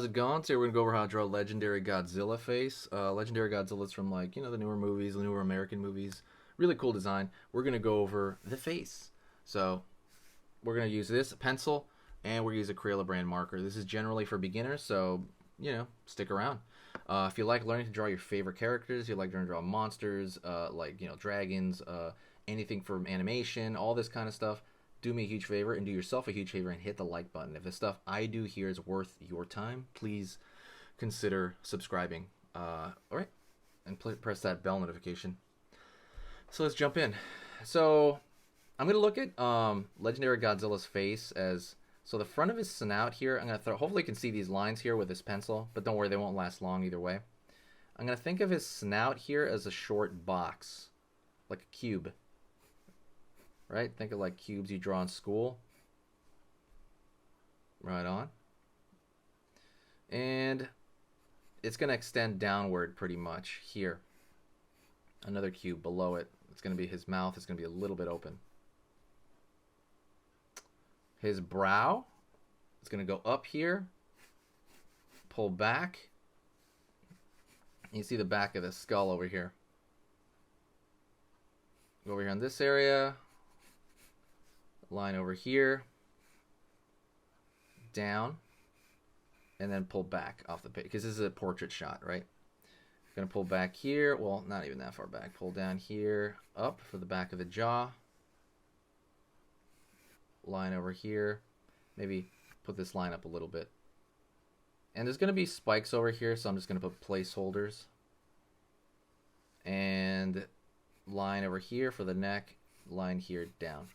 how's it going? Today we're gonna go over how to draw a legendary Godzilla face. Legendary Godzilla's from like, the newer movies, the newer American movies. Really cool design. We're gonna go over the face. So we're gonna use this pencil and we're gonna use a Crayola brand marker. This is generally for beginners, so stick around. If you like learning to draw your favorite characters, you like learning to draw monsters, dragons, anything from animation, all this kind of stuff, do me a huge favor and do yourself a huge favor and hit the like button. If the stuff I do here is worth your time, please consider subscribing. All right, and press that bell notification. So let's jump in. So I'm gonna look at legendary Godzilla's face as, so the front of his snout here, I'm gonna throw, hopefully you can see these lines here with this pencil, but don't worry, they won't last long either way. I'm gonna think of his snout here as a short box, like a cube. Right? Think of like cubes you draw in school. Right on. And it's going to extend downward pretty much here. Another cube below it. It's going to be his mouth. It's going to be a little bit open. His brow is going to go up here. Pull back. You see the back of the skull over here. Go over here in this area. Line over here, down, and then pull back off the page, because this is a portrait shot, right? Gonna pull back here, well, not even that far back. Pull down here, up for the back of the jaw. Line over here. Maybe put this line up a little bit. And there's gonna be spikes over here, so I'm just gonna put placeholders. And line over here for the neck, line here down.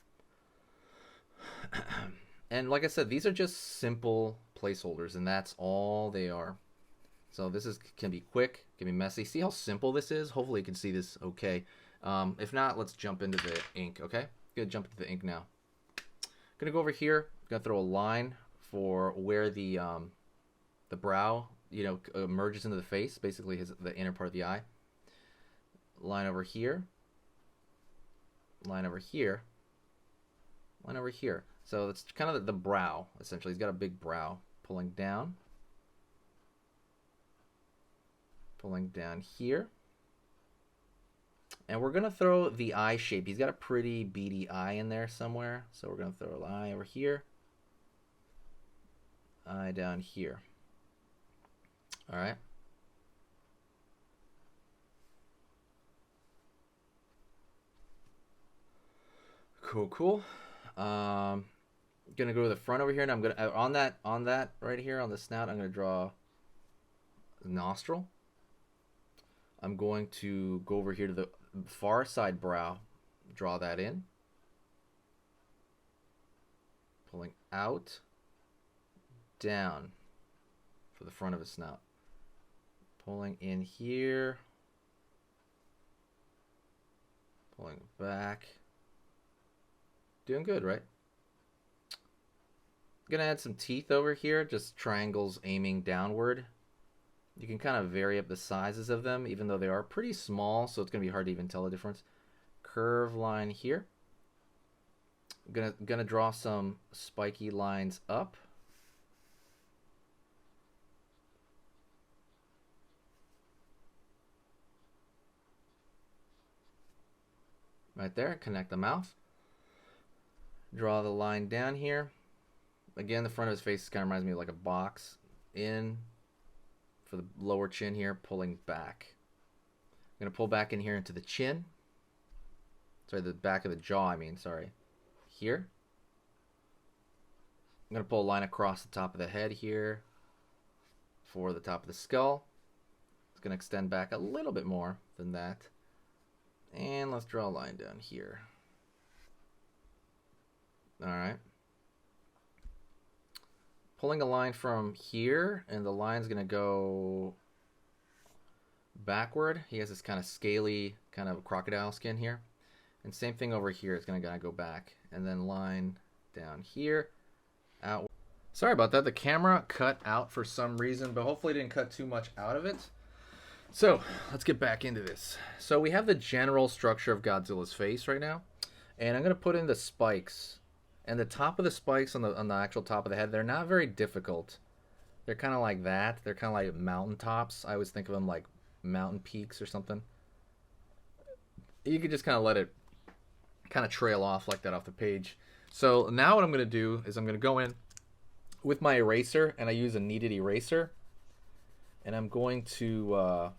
And like I said, these are just simple placeholders, and that's all they are. So this can be quick, can be messy. See how simple this is? Hopefully you can see this okay. If not, let's jump into the ink, okay? Gonna jump into the ink now. Gonna go over here, gonna throw a line for where the brow, merges into the face, basically the inner part of the eye. Line over here. Line over here. Line over here. So it's kind of the brow, essentially. He's got a big brow. Pulling down. Pulling down here. And we're going to throw the eye shape. He's got a pretty beady eye in there somewhere. So we're going to throw an eye over here. Eye down here. All right. Cool. Gonna go to the front over here, and I'm gonna on that right here on the snout, I'm gonna draw the nostril. I'm going to go over here to the far side brow, draw that in, pulling out, down for the front of his snout, pulling in here, pulling back. Doing good, right? Gonna add some teeth over here, just triangles aiming downward. You can kind of vary up the sizes of them, even though they are pretty small, so it's gonna be hard to even tell the difference. Curve line here. Gonna draw some spiky lines up. Right there, connect the mouth. Draw the line down here. Again, the front of his face kind of reminds me of like a box. In for the lower chin here, pulling back. I'm going to pull back in here into the chin. Sorry, the back of the jaw, sorry. Here. I'm going to pull a line across the top of the head here for the top of the skull. It's going to extend back a little bit more than that. And let's draw a line down here. Alright. Pulling a line from here, and the line's going to go backward. He has this kind of scaly, kind of crocodile skin here. And same thing over here. It's going to go back. And then line down here, out. Sorry about that. The camera cut out for some reason, but hopefully it didn't cut too much out of it. So, let's get back into this. So we have the general structure of Godzilla's face right now. And I'm going to put in the spikes. And the top of the spikes on the actual top of the head, they're not very difficult. They're kind of like that. They're kind of like mountaintops. I always think of them like mountain peaks or something. You could just kind of let it kind of trail off like that off the page. So now what I'm going to do is I'm going to go in with my eraser, and I use a kneaded eraser, and I'm going to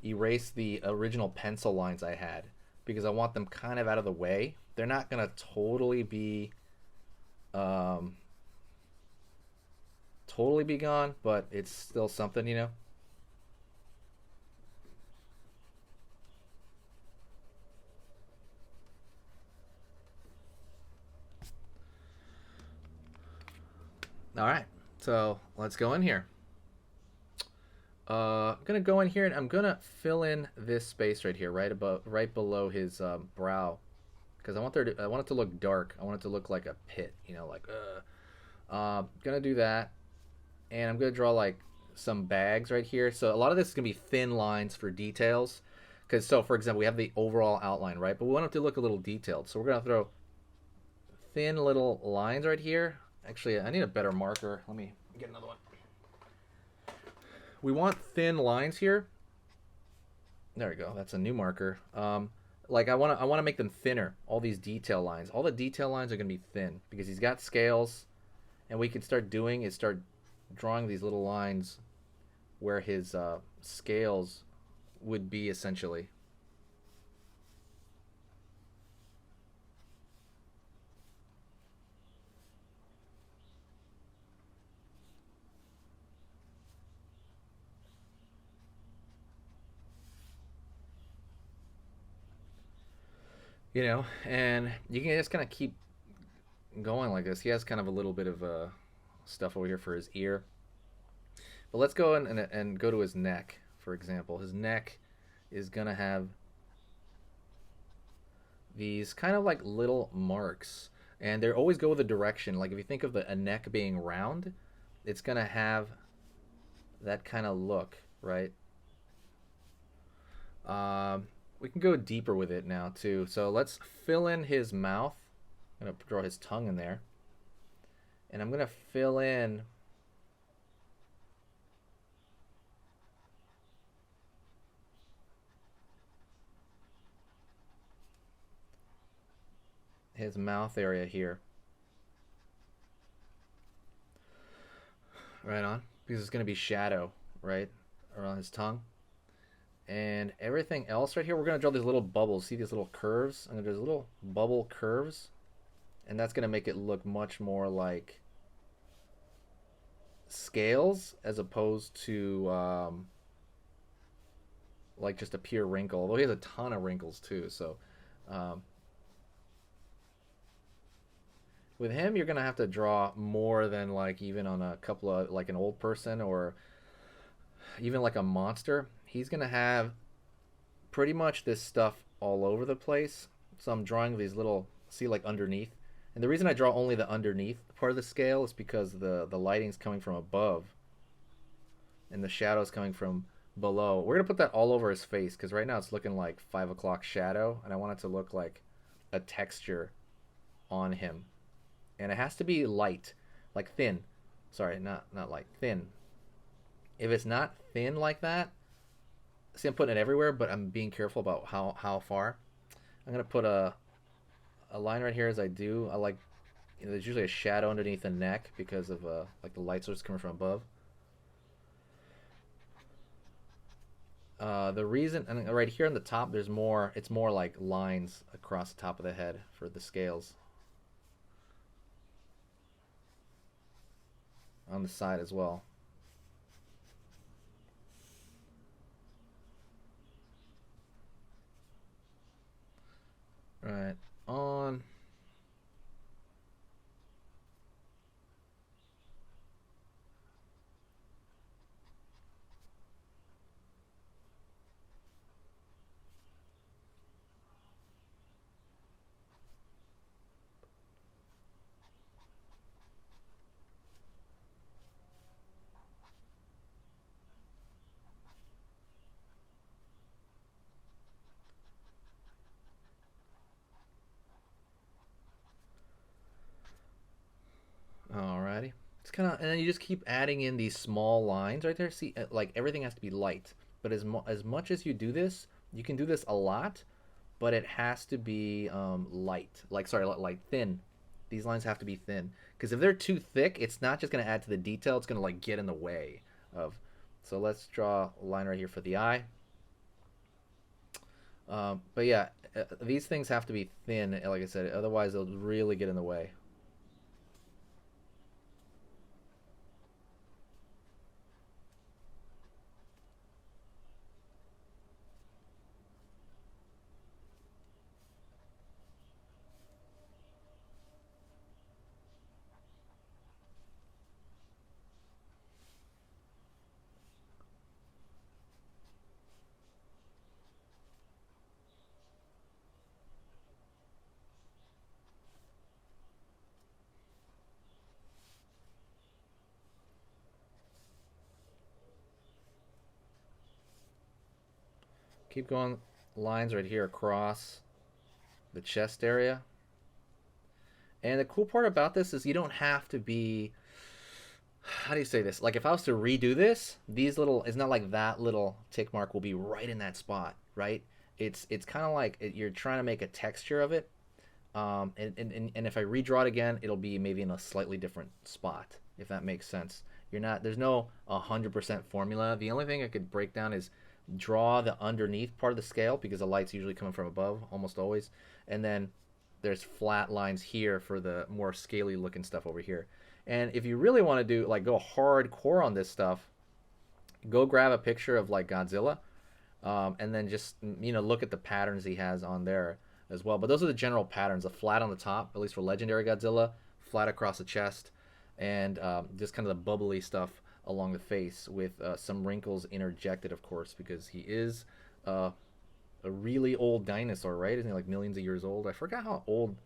erase the original pencil lines I had because I want them kind of out of the way. They're not going to totally be gone, but it's still something, you know. All right, so let's go in here. I'm gonna go in here and I'm gonna fill in this space right here, right below his brow, because I want it to look dark. I want it to look like a pit, you know, like. Gonna do that, and I'm gonna draw like some bags right here. So a lot of this is gonna be thin lines for details, because so for example we have the overall outline, right? But we want it to look a little detailed, so we're gonna throw thin little lines right here. Actually, I need a better marker. Let me get another one. We want thin lines here. There we go. That's a new marker. Like I want to make them thinner. All these detail lines. All the detail lines are gonna be thin because he's got scales, and we can start drawing these little lines where his scales would be essentially. You know, and you can just kind of keep going like this. He has kind of a little bit of stuff over here for his ear. But let's go and go to his neck, for example. His neck is going to have these kind of like little marks. And they always go with a direction. Like if you think of a neck being round, it's going to have that kind of look, right? We can go deeper with it now too. So let's fill in his mouth. I'm going to draw his tongue in there. And I'm going to fill in his mouth area here. Right on. Because it's going to be shadow, right? Around his tongue. And everything else right here, we're going to draw these little bubbles. See these little curves? I'm going to draw these little bubble curves. And that's going to make it look much more like scales as opposed to like just a pure wrinkle. Although he has a ton of wrinkles too. So with him, you're going to have to draw more than like even on a couple of like an old person or even like a monster. He's going to have pretty much this stuff all over the place. So I'm drawing these little, see like underneath. And the reason I draw only the underneath part of the scale is because the lighting's coming from above and the shadow's coming from below. We're going to put that all over his face because right now it's looking like 5 o'clock shadow, and I want it to look like a texture on him. And it has to be light, like thin. Sorry, not light, thin. If it's not thin like that, see I'm putting it everywhere, but I'm being careful about how far. I'm going to put a line right here as I do. I like, you know, there's usually a shadow underneath the neck because of like the light source coming from above. The reason, and right here on the top, there's more. It's more like lines across the top of the head for the scales. On the side as well. Right on. just kind of, and then you just keep adding in these small lines right there. See, like everything has to be light, but as much as you do this, you can do this a lot, but it has to be light. Like sorry, like thin. These lines have to be thin because if they're too thick, it's not just going to add to the detail. It's going to like get in the way of. So let's draw a line right here for the eye. But yeah, these things have to be thin, like I said. Otherwise, they'll really get in the way. Keep going lines right here across the chest area. And the cool part about this is you don't have to be, how do you say this? Like if I was to redo this, these little, it's not like that little tick mark will be right in that spot, right? It's kind of like you're trying to make a texture of it. And if I redraw it again, it'll be maybe in a slightly different spot, if that makes sense. You're not, there's no 100% formula. The only thing I could break down is draw the underneath part of the scale because the light's usually coming from above, almost always. And then there's flat lines here for the more scaly looking stuff over here. And if you really want to do like go hardcore on this stuff, go grab a picture of like Godzilla, and then just look at the patterns he has on there as well. But those are the general patterns: a flat on the top, at least for legendary Godzilla, flat across the chest, and just kind of the bubbly stuff along the face with some wrinkles interjected, of course, because he is a really old dinosaur, right? Isn't he like millions of years old? I forgot how old,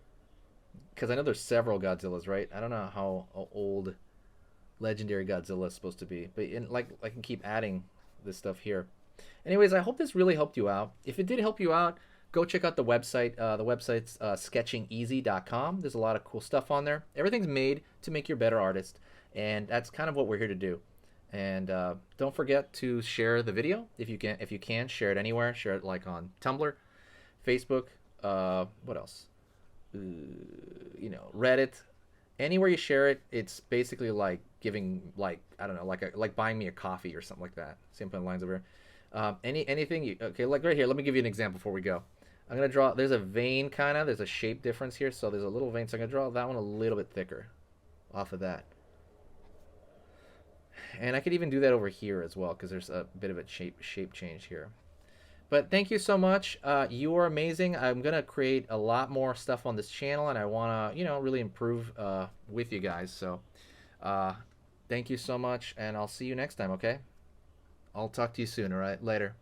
because I know there's several Godzillas, right? I don't know how old legendary Godzilla is supposed to be, but like I can keep adding this stuff here. Anyways, I hope this really helped you out. If it did help you out, go check out the website. The website's sketchingeasy.com. There's a lot of cool stuff on there. Everything's made to make you a better artist, and that's kind of what we're here to do. And don't forget to share the video if you can. If you can, share it anywhere. Share it like on Tumblr, Facebook. What else? Reddit. Anywhere you share it, it's basically like giving, like, I don't know, like buying me a coffee or something like that. Same kind of lines over here. Anything you, okay, like right here, let me give you an example before we go. I'm gonna draw, there's a vein kind of, there's a shape difference here, so there's a little vein, so I'm gonna draw that one a little bit thicker off of that. And I could even do that over here as well, because there's a bit of a shape change here. But thank you so much. You are amazing. I'm gonna create a lot more stuff on this channel, and I wanna, really improve with you guys. So, thank you so much, and I'll see you next time. Okay? I'll talk to you soon. All right? Later.